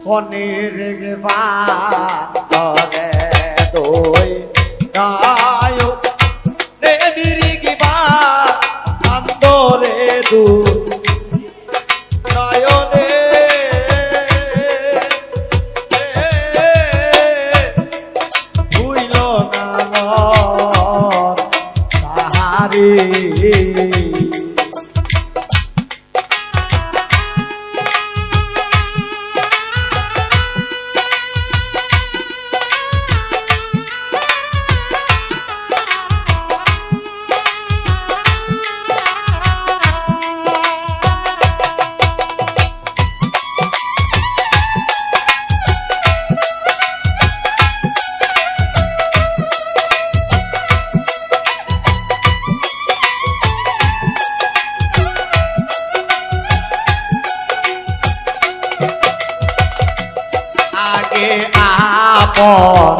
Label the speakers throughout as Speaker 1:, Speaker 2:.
Speaker 1: অনির্গে বারে দই গায় রে নির্গে বান্দরে দু নয়নে ভুইল না তাহারে আপন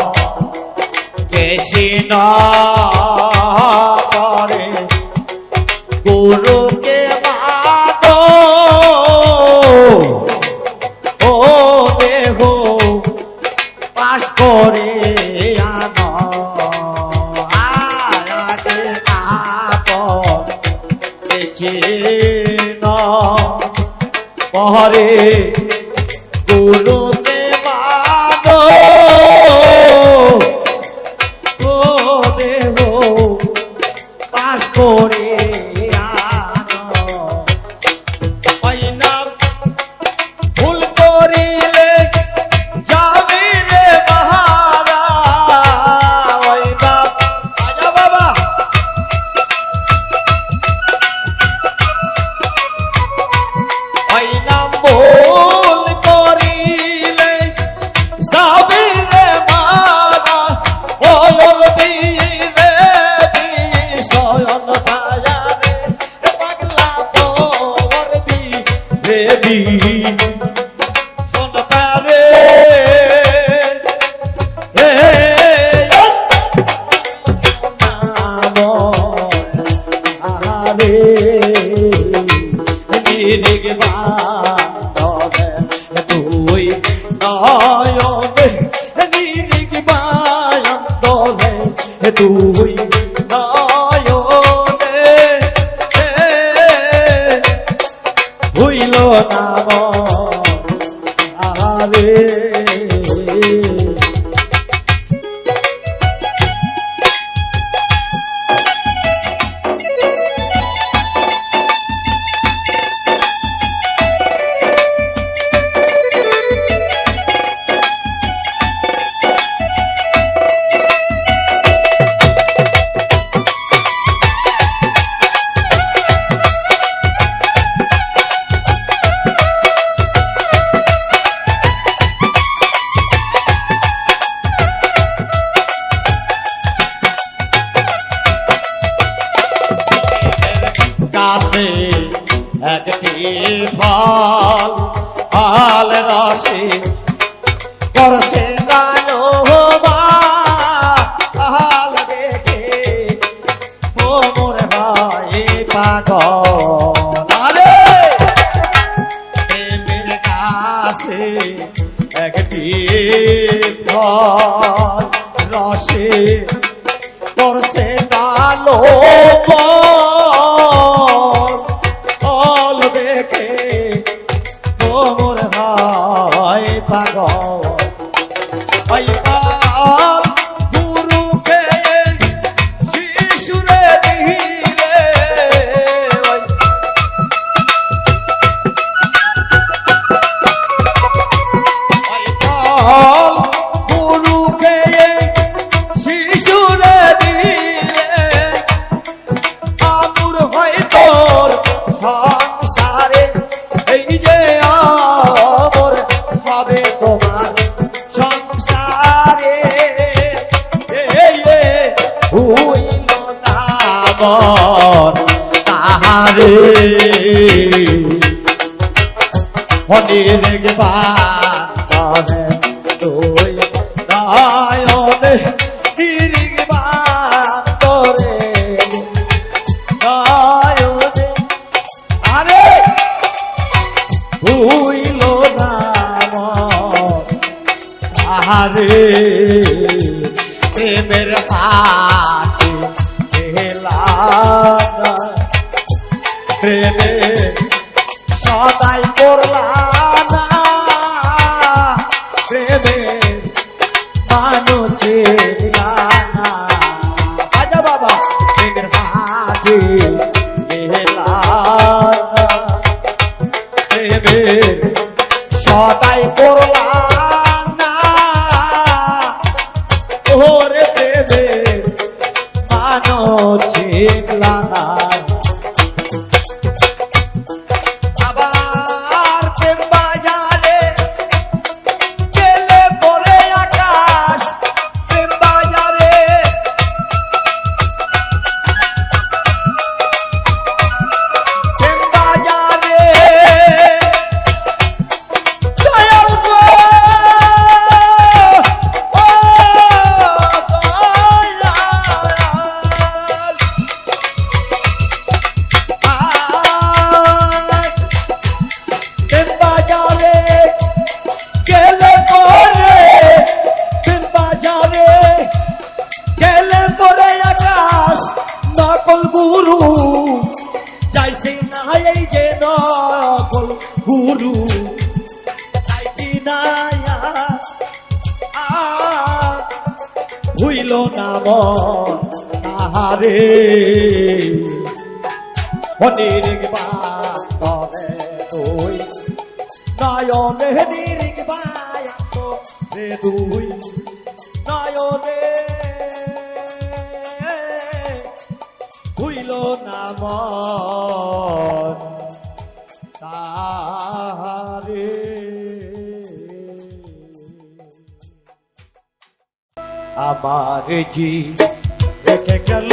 Speaker 1: বেশি নরে গুরুকে মাদ ও দেহ পাশ করে আন আগে আপন বেশি নরে গুরুকে করে ভুল করিলে যাবি রে বাহারা বাবা ভুল করিলে যাবি রে বাহারা ওল দিয়ে সয়ন বাজারে পাগলা তোর দেবী সোনতারে আরে নিরিগে বান্ধবে তুই নয়নে নিরিগে বান্ধবে তুই ভুইল নাম আরে কাছে একটি ফল ফল রসে করছে জানো মাল দেখে মোর ভাই পাগল প্রেমের কাছে একটি ফল রসে করছে জানো দেখে মোর ভাই পাগল গুরুকে শিশুরে দিলে গুরুকে শিশুরে দিলে আমুর হয় তোর সংসারে এই যে আমর হবে তোমার সংসারে হইল নামর তাহারে অনির্গে বান্ধবে তুই নয়নে নির্গে বান্ধরে নয়নে আরে ভুইল নাম আহারে প্রেমের হাতে খেলা প্রেমে সদাই করলা না প্রেমে মানুষে না আজা বাবা প্রেমের হাতে খেলা প্রেমে সদাই করলা না ওরে প্রেমে মানুষে না গুরু যাইছি না এই যে নকল গুরু যাইছি না হইল না মন তাহারে নিরিগবা তবে তুই নয়নে নিরিগবা রে তুই নয়নে হইল না মন তাহারে আমার জি রেখে গেল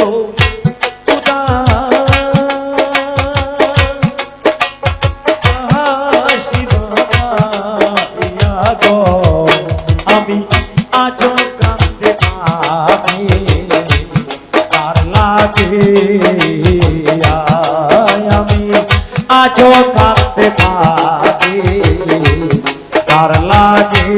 Speaker 1: আমি আজ কান্দে আমি তার লাগে আমি আজ কান্দে পাবি তার লাগে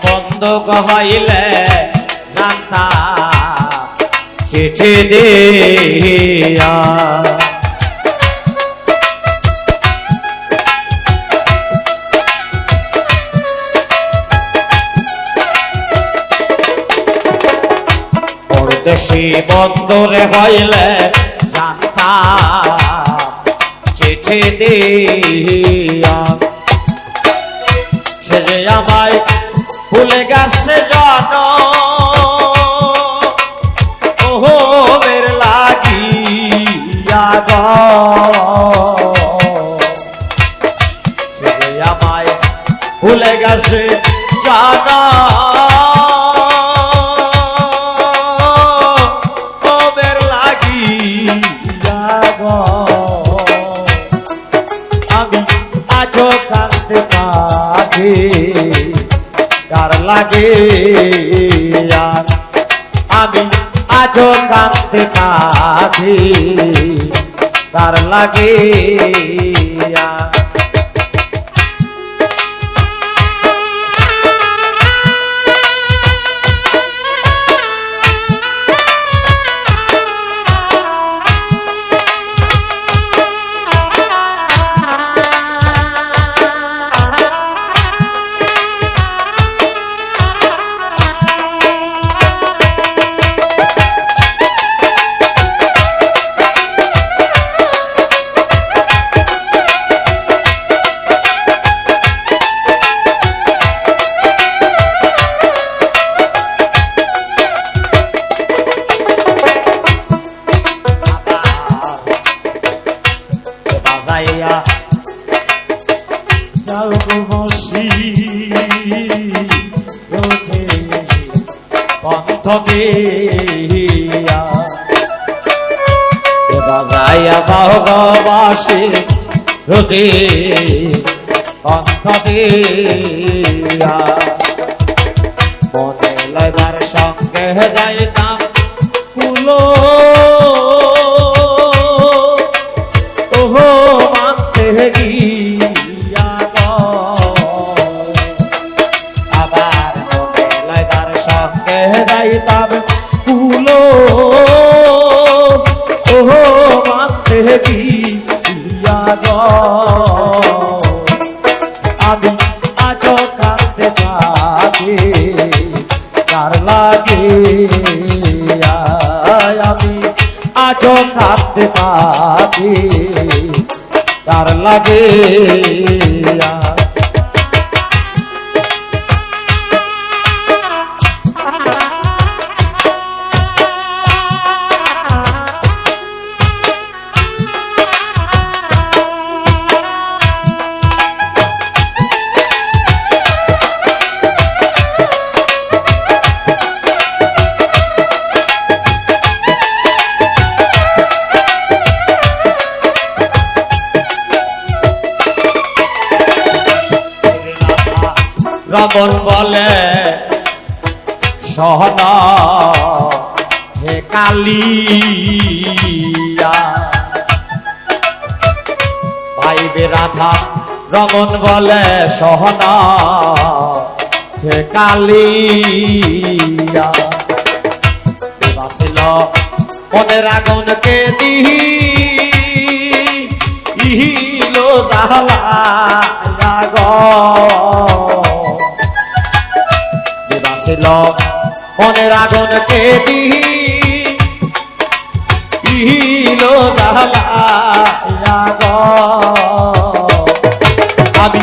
Speaker 1: বন্ধ হইলে জানতা চিঠি দিয়া পরদেশি বন্ধরে হইলে জানতা চিঠি দিয়া সে যে আমায় ভুলে গেছে জন ওহো মের লাগিয়া সে আমায় ভুলে গেছে জন ও মের লাগিয়া আমি আজও কাঁদতে পারি তার লাগে আমি আজও কাঁদতে কাঁদি তার লাগে যাও গো বসি রোধে পন্থ দিয়া বাজাইয়া বাহ বাসি রোধে পন্থ দিয়া মনে লইবার সঙ্গে যাইতাম কুলো ওহো মানতে গিয়া আবার মনে লইবার সঙ্গে যাইতাম কুলো ওহো মানতে গিয়া আমি আজ কাঁদতে পারি কার লাগে আমি আজ কাঁদতে পারি কার লাগে রমন বলে সহনা হে কালিয়া পাইবে রাধা রমন বলে সহনা হে কালিয়া বাসিল মনের আগুনকে দিহি ইহিলো জালা মনের আগুনকে দিলো আমি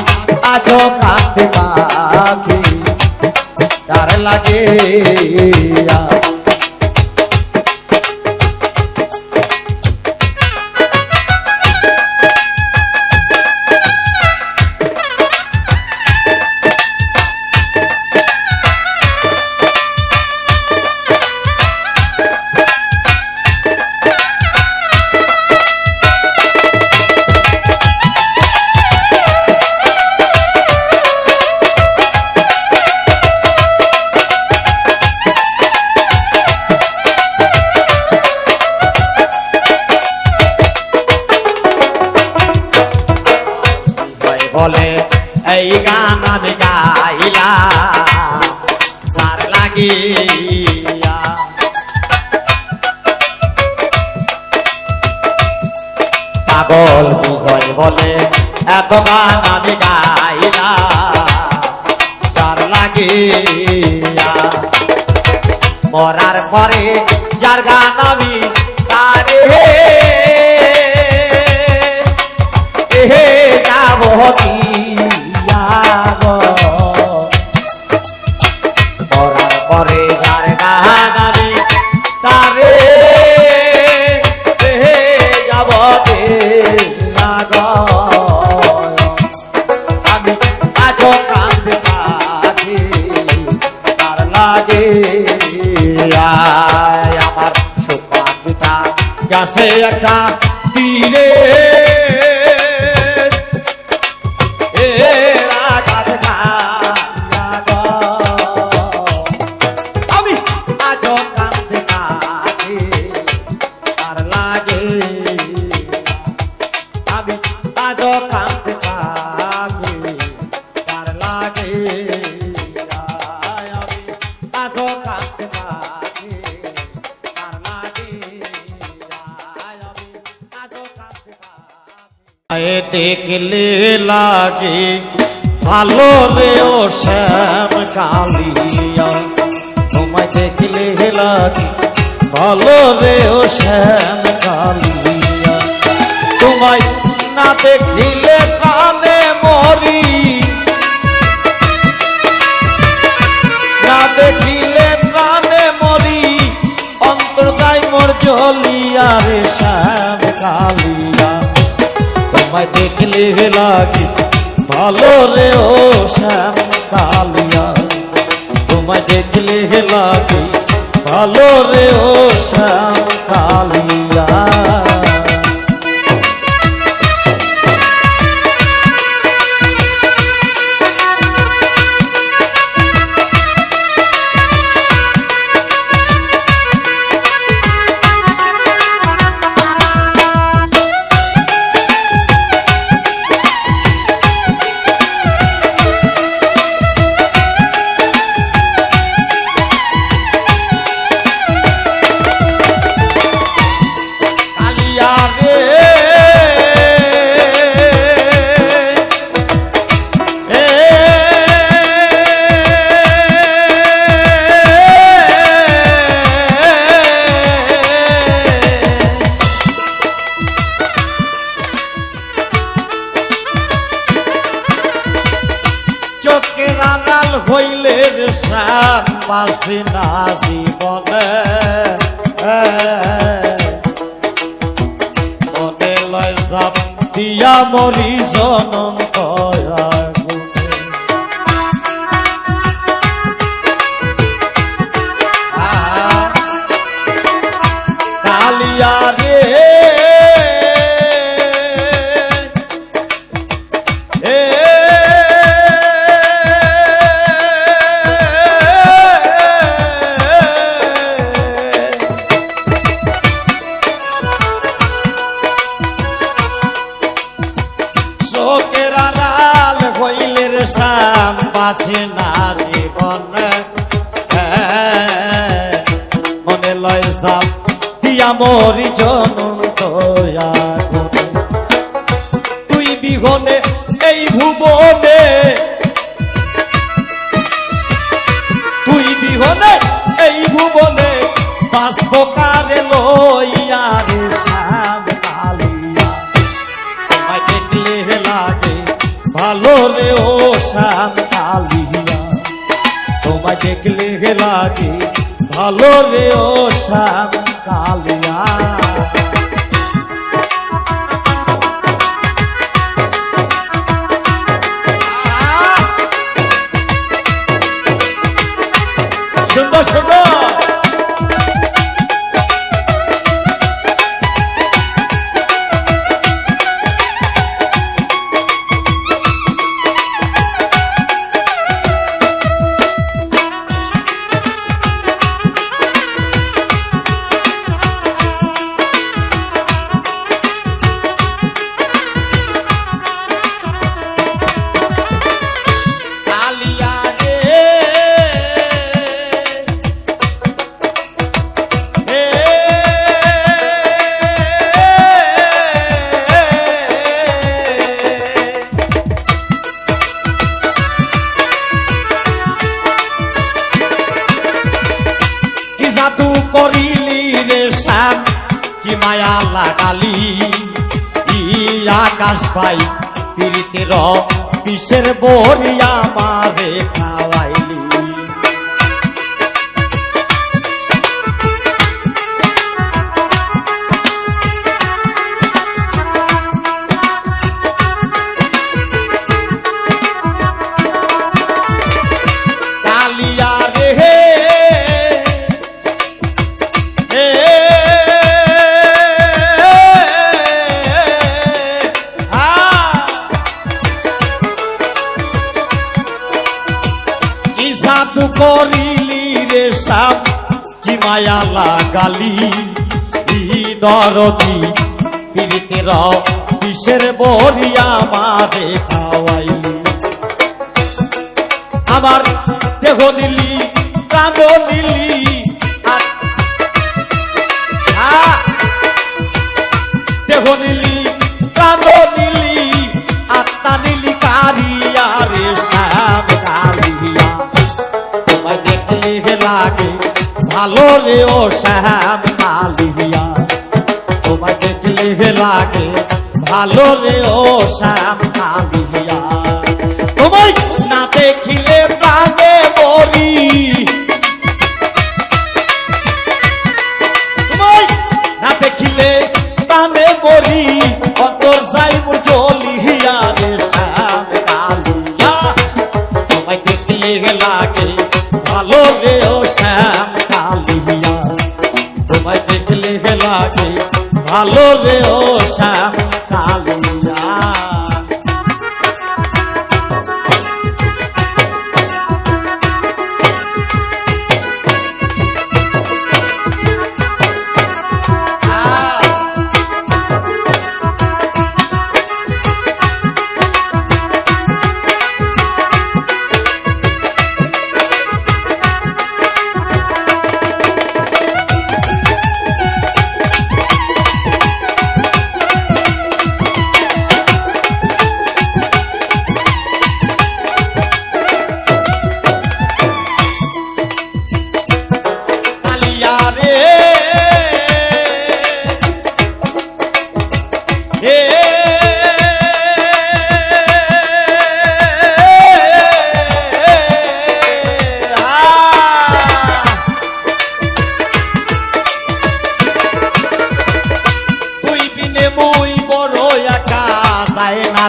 Speaker 1: আজ কাঁদতে পাখি তার লাগে বলে এই গান আমি গাইলা সার লাগিয়া পাগল বিজয় বলে এত গান আমি গাইলা সার লাগিয়া মরার পরে যার গান আমি তারে মরার পরে যার গান আমি তারে যাব আমি আজ কাঁদতে পারি তার লাগে আমার সুপা পিতা গাছে একটা তীরে দেখলে লাগে ভালো রে ও শ্যাম কালিয়া তোমায় দেখলে লাগে ভালো রে ও শ্যাম কালিয়া তোমায় না দেখিলে প্রাণে মরি না দেখিলে প্রাণে মরি অন্তর যায় মোর জ্বলিয়া রে শ্যাম কালিয়া তোমায় দেখলে লাগে ভালো রে ও শ্যাম কালিয়া তোমায় দেখলে লাগে ভালো রে ও শ্যাম কালিয়া হইলে শ্যাম বাসি না জীবনে মনে লয় সাপ দিয়া মরি জনম কয়া কালিয়া রে শ্যাম বাসে না জীবন মনে লয় সাপ দিয়া মরি জনম দয়া তুই বিহনে এই ভুবনে তুই বিহনে এই ভুবনে বাসকারে লইয়া রে শ্যাম কালিয়া তোমায় দেখলে লাগে ভালো রে ও শ্যাম কালিয়া তোমায় দেখলে লাগে ভালো রে ও শ্যাম কালিয়া সুন্দর সুন্দর করিলি রে শ্যাম কি মায়া লাগালি আকাশ পাই পীড়িতের বিষের বরিয়া মারে খাওয়াইলি কালিয়া রে জাদু করিলি রে শ্যাম কি মায়া লাগালি দরদি পীড়িতের বিষের বরিয়া মারে খাওয়াইলি আমার দেহ নিলি প্রাণ নিলি দেহ নিলি প্রাণ নিলি আত্মা নিলি কারিয়া রে শ্যাম কালিয়া তোমায় দেখলে লাগে ভালো রে ও শ্যাম কালিয়া তোমায় দেখলে লাগে ভালো রে ও শ্যাম কালিয়া তোমায় না দেখিলে প্রাণে মরি তোমায় না দেখিলে প্রাণে মরি অন্তর যাইব জ্বলিয়া রে শ্যাম ভালো রে ও শ্যাম কালিয়া।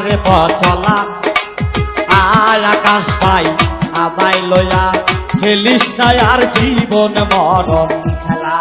Speaker 1: রে পচলা আয় আকাশ পাই আমায় লয়া খেলিস না আর জীবন মরণ খেলা।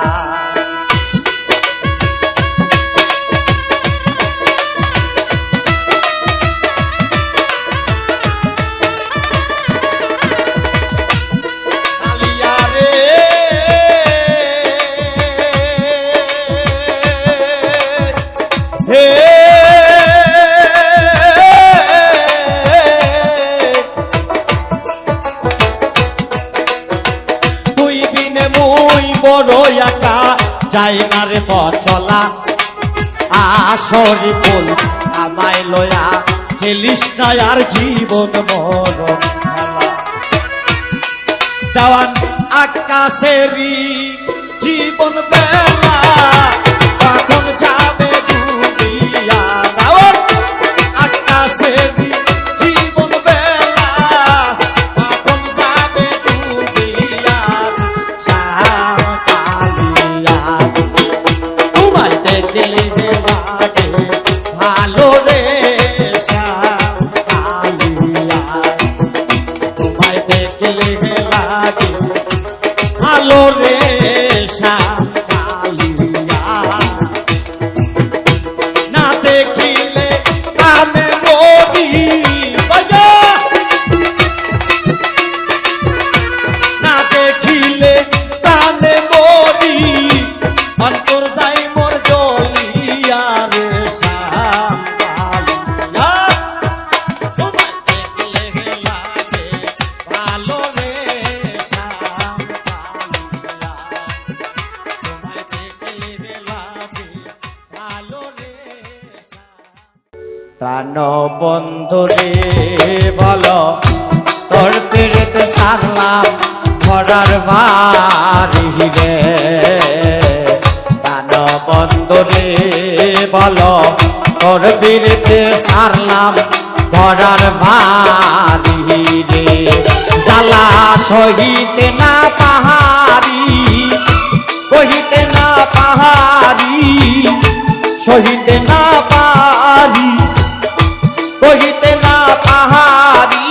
Speaker 1: যাই না রে পচলা আসরি ফুল আমায় লয়া খেলিস না আর জীবন মরণ খেলা। দেওয়ান আকাশেরই জীবন বেলা কখন যাবে ডুবিয়া। দেওয়ান আকাশেরই জীবন বেলা কখন যাবে ডুবিয়া। দেখলে যে লাগে ভালো রে শ্যাম কালিয়া। তোমায় দেখলে যে লাগে ভালো রে শ্যাম কালিয়া। না দেখিলে কামে মরি না দেখিলে কামে মরি অন্তর যাই মোর জলিয়া রে শ্যাম কালিয়া। তোমায় দেখলে লাগে ভালো রে শ্যাম কালিয়া। তোমায় দেখলে লাগে ভালো রে প্রাণ বন্ধু রে বলো তোর পেরেতে সারলাম ঘরার বাড়ি রে। বন্ধরে বলো তোর বীরতে সারলাম ঘরার বাড়ি রে। জ্বালা সহিতে না পাহাড়ি কহিতে না পাহাড়ি সহিতে না পারি কহিতে না পাহাড়ি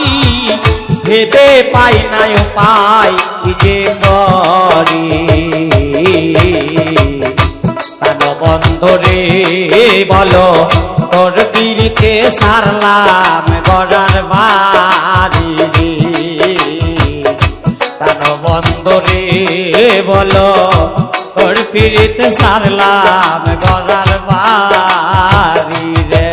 Speaker 1: ভেবে পাই না উপায় যে করি। বন্ধরে বলো তোর পীরকে সারলাম গড়ার বাড়ি রে। তান বন্ধরে বলো তোর পীরকে সারলাম গড়ার বাড়ি রে।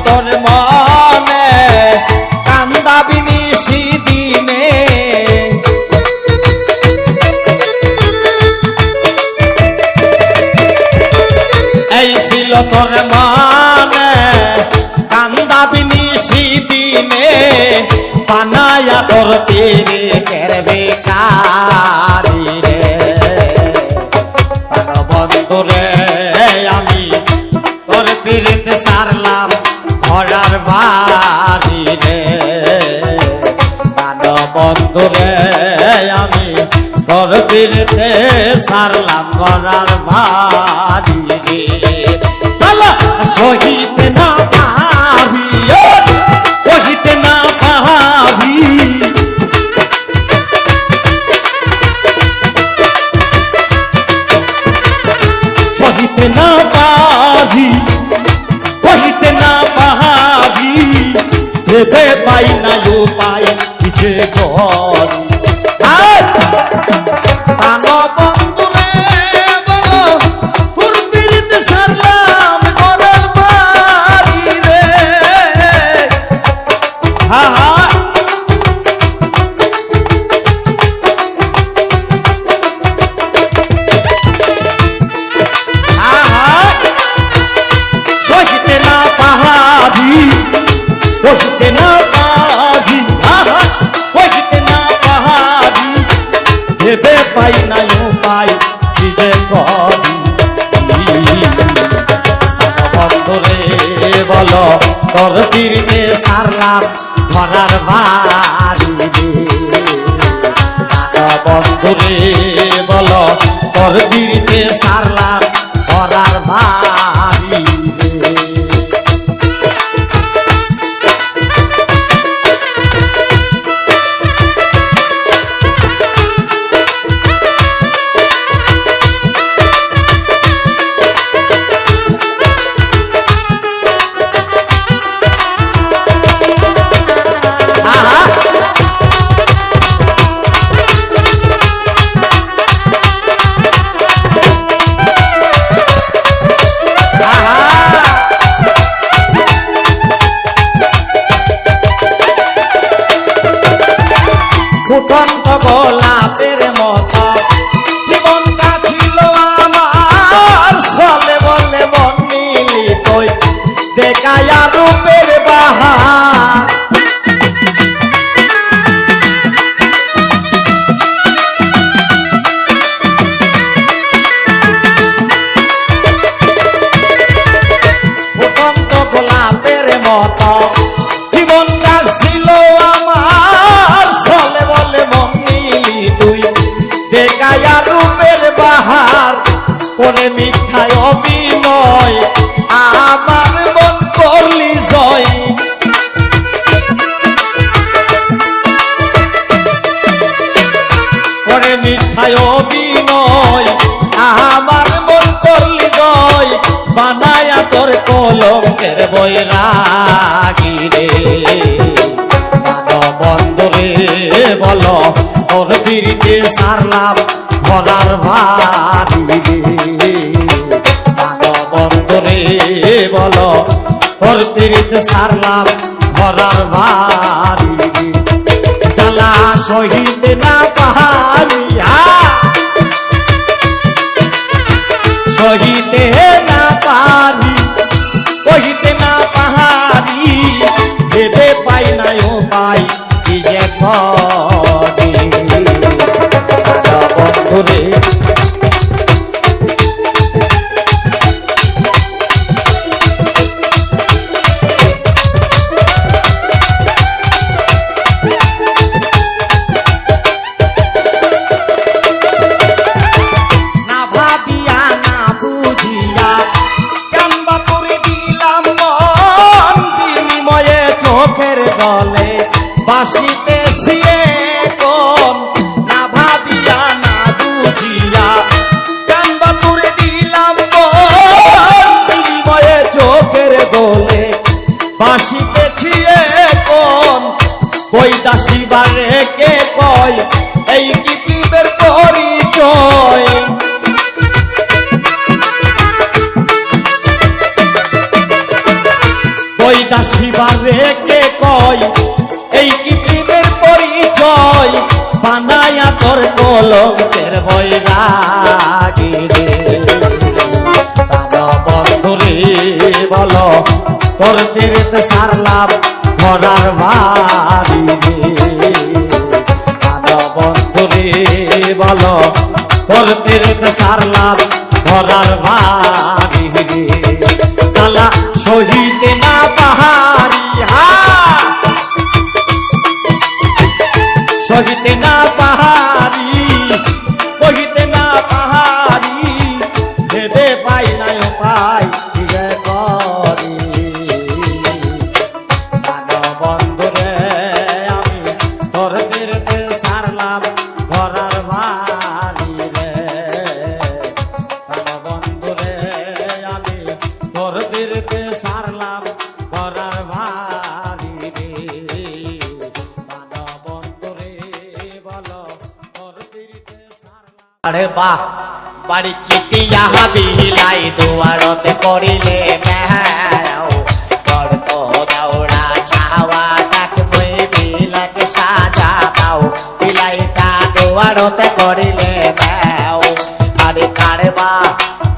Speaker 1: তোর মনে কান্দাবি নিশি দিনে এই ছিল তোর মনে কান্দাবি নিশি দিনে বানায়া তোর তীরে কেরবে কারি রে বন্ধু রে আমি তোর পীড়িতে সারলাম ঘরার বাড়ি রে বন্ধু রে আমি তোর পীড়িতে সারলাম ঘরার বাড়ি রে সহিতে না পাবি সহিতে না পাবি সহিতে না পাবি সহিতে না পাবি ভেবে পাই না উপায় কিছু করি বন্ধু রে তোর পীড়িতে সারলাম ঘরের বাড়ি রে হা হা সহিতে না পাবি সহিতে না পাবি সহিতে না পাবি ভেবে পাই না উপায় কি যে করি বন্ধু রে বলো তোর তীরে সারলাম ঘরার বাড়ি রে বন্ধু রে বলো তোর তীরে সারলাম ঘরার বাড়ি রে ফুটন্ত গোলাপের মতো জীবনটা ছিল আমার চলে বলে মন নিলি তুই দেখায়া রূপের বাহার ফুটন্ত গোলাপের মতো জীবনটা ছিল আমার চলে বলে মন নিলি তুই দেখায়া রূপের বাহার করে মিথ্যায় অভিনয় আমার মন করলি জয় করে মিথ্যায় অভিনয় আমার মন করলি জয় বানায়া তোর কলঙ্কের বৈরাগী রে বন্ধু রে বলো তোর পীড়িতে সারলাম ঘরার বাড়ি রে বন্ধু রে বলো তোর পীড়িতে সারলাম ঘরার বাড়ি রে জ্বালা সহিতে না পারি সহিতে না পারি সহিতে না পারি ভেবে পাই না উপায় কি যে করি বন্ধু রে না ভাবিয়া না বুঝিয়া কেনবা করে দিলাম মন বিনিময়ে চোখের গলে বাসিতেছি কোন না ভাবিয়া না বুঝিয়া কেনবা করে দিলাম মন বিনিময়ে চোখের গলে বাসিতেছি কোন কই দাসিবারে কে কয় এই কি পীরের পরিচয় কই দাসিবার রেখে কয় এই কি প্রেমের পরিচয় বানায়া তোর কলঙ্কের বৈরাগী রে বন্ধুরে বলো তোর তীর্থে সারলাম ঘরার বাড়ি রে বন্ধুরে বলো তোর তীর্থে সারলাম ঘরার বাড়ি রে সালা সহিতে না পাহাড়ি সহিতে না পাহাড়ি কহিতে না পাহাড়ি ভেবে পাই না উপায় করি বন্ধুরে আমি তোর তীর্থে সারলাম ঘরার বাড়ি রে বন্ধুরে আমি তোর তীর্থে সারলাম ঘরার বাড়ি রে বন্ধুরে বলো তোর তীর্থে সারলাম আরে বাহ বাড়ি চিতিয়া বিলাই দুয়ারতে করিলে মেহাও করত দৌড়া ছাওয়া ডাক মই বিলাক সাজা দাও বিলাইটা দুয়ারতে করিলে মেও আরে কারে বা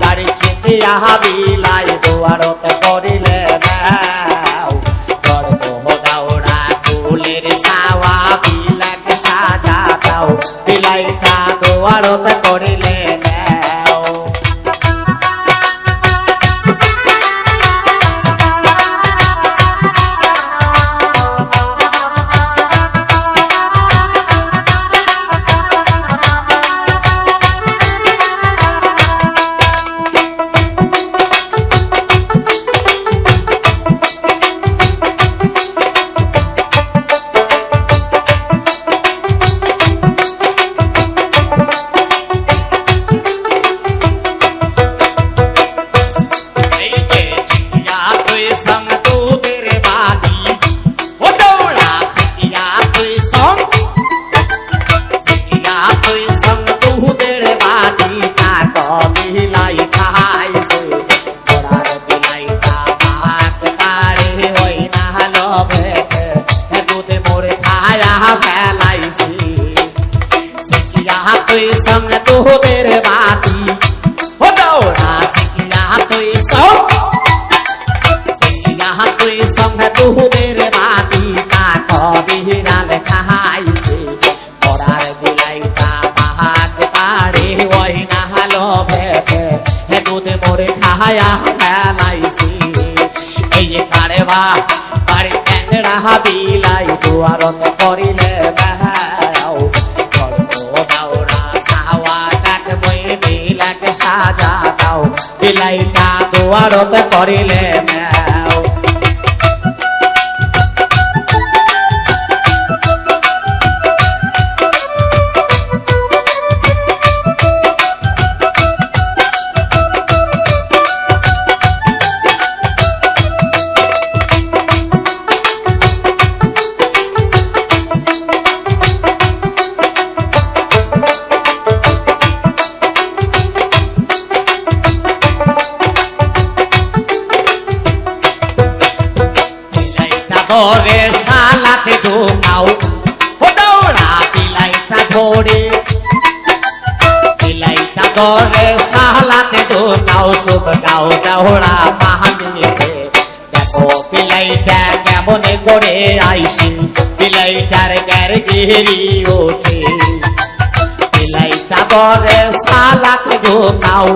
Speaker 1: বাড়ি চিতিয়া বিলাই দুয়ারতে করিলে মেও করত দৌড়া ফুলের ছাওয়া বিলাক সাজা দাও বিলাইটা দুয়ারতে করিলে বিলাই দুয়ারত করিলে বেহাও করত দৌড়া ছাওয়া ডাক মই বিলাক সাজা দাও বিলাইটা দুয়ারত করিলে মেও ধরে সালাতে ঢোকাও দৌড়া বিলাইটা ধরে বিলাইটা ধরে সালাতে ঢোকাও সব গাও দৌড়া পাহাড়িতে দেখো বিলাইটা কেমন করে আইসি বিলাইটার গ্যার গিরি ওঠে বিলাইটা ধরে সালাতে ঢোকাও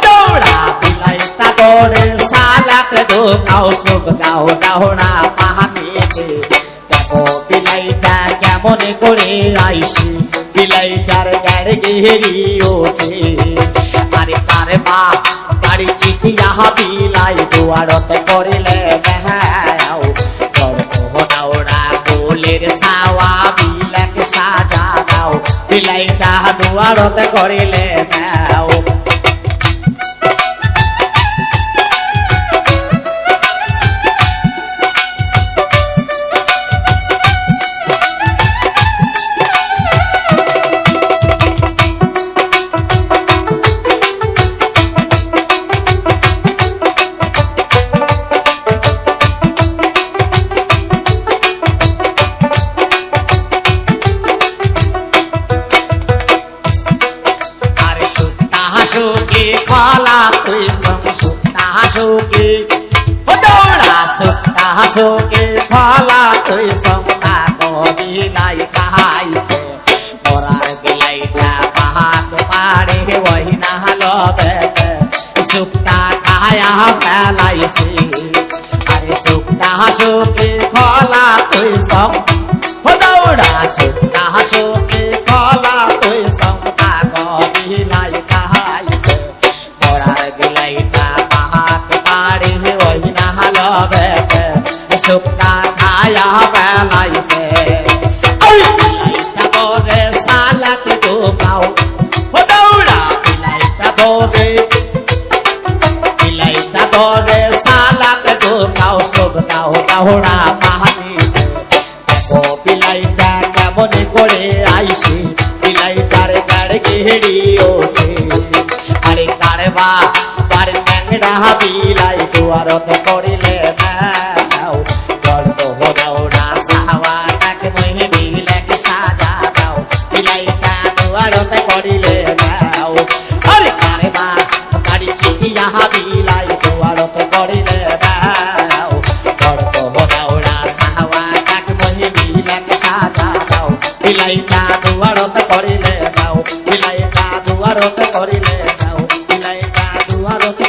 Speaker 1: দৌড়া বিলাইটা ধরে সালাতে ঢোকাও সব গাও দৌড়া দেখো বিলাইটা কেমন করে আইসি বিলাইটার গ্যার গেরি ওঠে আরে কারে মা বাড়ি চিতিয়া বিলাই দুয়ারত করিলে বেহাও দৌড়া ফুলের ছাওয়া বিলাক সাজা দাও বিলাইটা দুয়ারত করিলে বেহাও খলা তুই সুক্তা সুখী দৌড়া সুক্তা সুখী খলা তুই সমতা কবিলাই খাইছে মোরার বিলাইটা পাহাত পাড়ে ওই না লবে সুক্তা খায়া ফেলাইছে আরে সুক্তা সুখী খলা তুই সম দৌড়া সুক্তা সুখী খলা তুই সমতা কবিলাই খাইছে মোরার বিলাইটা পাহাত পাড়ে ওই না লবে সুক্তা খায়া ফেলাইছে তোরে সালাক দুকাও দৌড়া বিলাইটা তোরে সালাক দুকাও সব গাও গাওড়া পাহাড়ি ও বিলাইটা কেমন করে আইসি বিলাইটার গাড় গেড়ি ওঠে আরে কারবা বার ন্যাংড়া বিলাই দুয়ারত করিলে দাও গল্প দৌড়া সাহাবা তাকে মহি বিলাক সাজা দাও বিলাইটা দুয়ারত করিলে দাও আরে কারবা গাড়ি ছিয়া বিলাই দুয়ারত করিলে দাও গল্প দৌড়া সাহাবা তাকে মহি বিলাক সাজা দাও বিলাইটা দুয়ারত করিলে দাও বিলাইটা দুয়ারত করিলে দাও বিলাইটা দুয়ারত